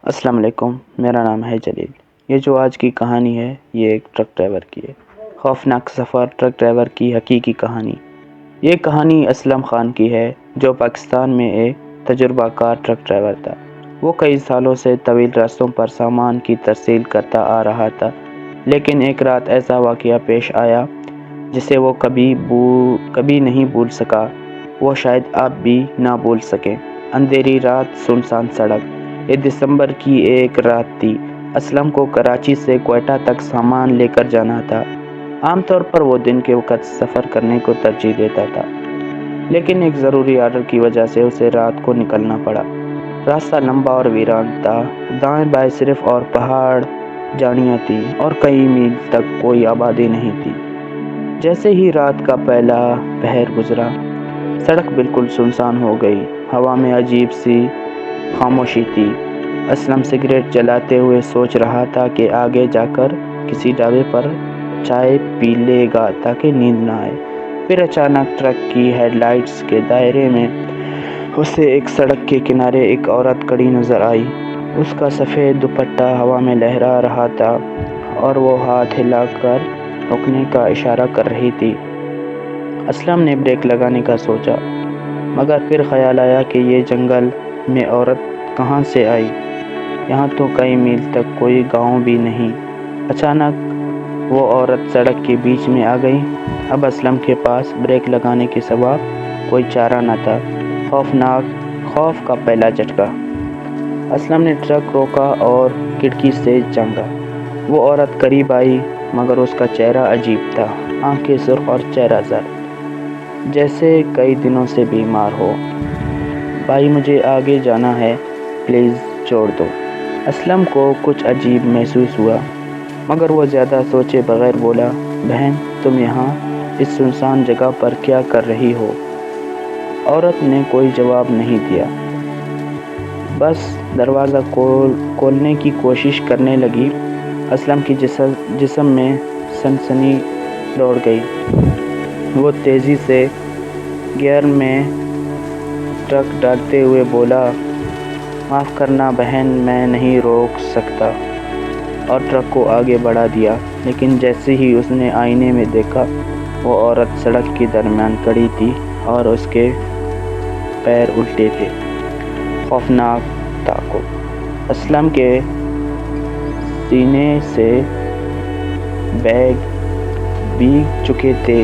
अस्सलाम वालेकुम। मेरा नाम है जलील। ये जो आज की कहानी है ये एक ट्रक ड्राइवर की है। खौफनाक सफ़र, ट्रक ड्राइवर की हकीकी कहानी। ये कहानी असलम ख़ान की है जो पाकिस्तान में एक तजुर्बाकार ट्रक ड्राइवर था। वो कई सालों से तवील रास्तों पर सामान की तरसील करता आ रहा था, लेकिन एक रात ऐसा वाक़या पेश आया जिसे वो कभी नहीं भूल सका। वो शायद आप भी ना भूल सकें। अंधेरी रात, सुनसान सड़क। ये दिसंबर की एक रात थी। असलम को कराची से क्वेटा तक सामान लेकर जाना था। आमतौर पर वो दिन के वक्त सफ़र करने को तरजीह देता था, लेकिन एक ज़रूरी आर्डर की वजह से उसे रात को निकलना पड़ा। रास्ता लंबा और वीरान था। दाएं बाएं सिर्फ और पहाड़, झाड़ियाँ थी और कई मील तक कोई आबादी नहीं थी। जैसे ही रात का पहला पहर गुजरा, सड़क बिल्कुल सुनसान हो गई। हवा में अजीब सी खामोशी थी। असलम सिगरेट जलाते हुए सोच रहा था कि आगे जाकर किसी ढाबे पर चाय पी लेगा ताकि नींद ना आए। फिर अचानक ट्रक की हेडलाइट्स के दायरे में उसे एक सड़क के किनारे एक औरत खड़ी नज़र आई। उसका सफ़ेद दुपट्टा हवा में लहरा रहा था और वो हाथ हिलाकर रुकने का इशारा कर रही थी। असलम ने ब्रेक लगाने का सोचा, मगर फिर ख्याल आया कि ये जंगल में औरत कहाँ से आई? यहाँ तो कई मील तक कोई गांव भी नहीं। अचानक वो औरत सड़क के बीच में आ गई। अब असलम के पास ब्रेक लगाने के सिवा कोई चारा न था। खौफ का पहला झटका। असलम ने ट्रक रोका और खिड़की से झांका। वो औरत करीब आई, मगर उसका चेहरा अजीब था। आंखें सुर्ख और चेहरा जर्द, जैसे कई दिनों से बीमार हो। भाई, मुझे आगे जाना है, प्लीज़ छोड़ दो। असलम को कुछ अजीब महसूस हुआ, मगर वो ज़्यादा सोचे बगैर बोला, बहन, तुम यहाँ इस सुनसान जगह पर क्या कर रही हो? औरत ने कोई जवाब नहीं दिया, बस दरवाज़ा खोलने की कोशिश करने लगी। असलम की जिस्म में सनसनी दौड़ गई। वो तेज़ी से गियर में ट्रक डालते हुए बोला, माफ़ करना बहन, मैं नहीं रोक सकता, और ट्रक को आगे बढ़ा दिया। लेकिन जैसे ही उसने आईने में देखा, वो औरत सड़क के दरमियान खड़ी थी और उसके पैर उल्टे थे। खौफनाक ताक़ुब। असलम के सीने से बैग भीग चुके थे।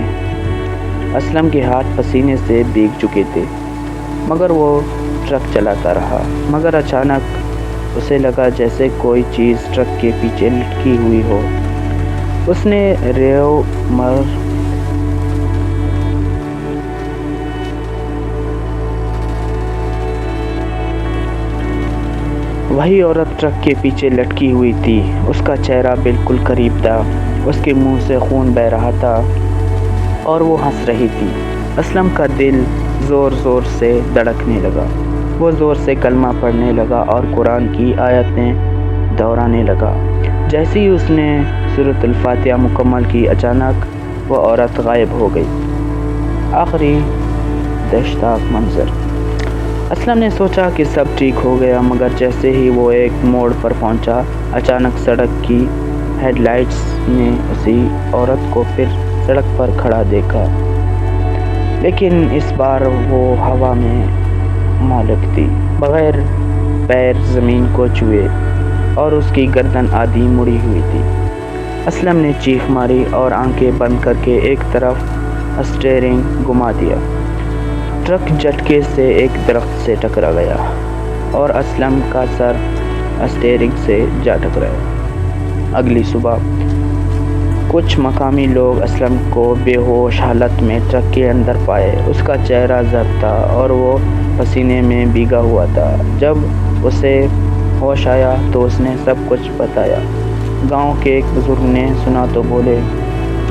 असलम के हाथ पसीने से भीग चुके थे, मगर वो ट्रक चलाता रहा। मगर अचानक उसे लगा जैसे कोई चीज़ ट्रक के पीछे लटकी हुई हो। उसने रेव मर वही औरत ट्रक के पीछे लटकी हुई थी। उसका चेहरा बिल्कुल करीब था। उसके मुंह से खून बह रहा था और वो हंस रही थी। असलम का दिल ज़ोर ज़ोर से धड़कने लगा। वो ज़ोर से कलमा पढ़ने लगा और कुरान की आयतें दोहराने लगा। जैसे ही उसने सूरत अल-फातिहा मुकम्मल की, अचानक वो औरत गायब हो गई। आखिरी दहशतनाक मंजर। असलम ने सोचा कि सब ठीक हो गया, मगर जैसे ही वो एक मोड़ पर पहुंचा, अचानक सड़क की हेडलाइट्स ने उसी औरत को फिर सड़क पर खड़ा देखा, लेकिन इस बार वो हवा में मालिक थी, बगैर पैर ज़मीन को छुए, और उसकी गर्दन आधी मुड़ी हुई थी। असलम ने चीख मारी और आंखें बंद करके एक तरफ स्टीयरिंग घुमा दिया। ट्रक झटके से एक दरख्त से टकरा गया और असलम का सर स्टीयरिंग से जा टकराया। अगली सुबह कुछ मकामी लोग असलम को बेहोश हालत में ट्रक के अंदर पाए। उसका चेहरा जर्द था और वो पसीने में भीगा हुआ था। जब उसे होश आया तो उसने सब कुछ बताया। गांव के एक बुजुर्ग ने सुना तो बोले,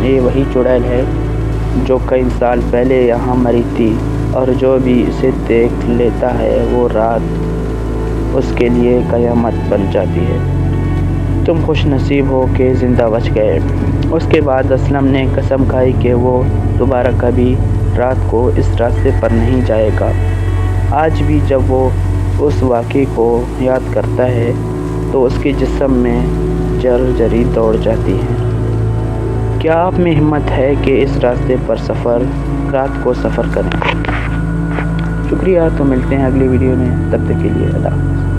ये वही चुड़ैल है जो कई साल पहले यहाँ मरी थी, और जो भी इसे देख लेता है वो रात उसके लिए क़यामत बन जाती है। तुम खुश नसीब हो कि ज़िंदा बच गए। उसके बाद असलम ने कसम खाई कि वो दोबारा कभी रात को इस रास्ते पर नहीं जाएगा। आज भी जब वो उस वाक़े को याद करता है تو اس کے جسم میں جری دوڑ جاتی ہے۔ کیا آپ میں ہمت ہے کہ اس راستے پر رات کو سفر کریں؟ شکریہ، تو ملتے ہیں اگلی ویڈیو میں، تب تک کے لیے اللہ۔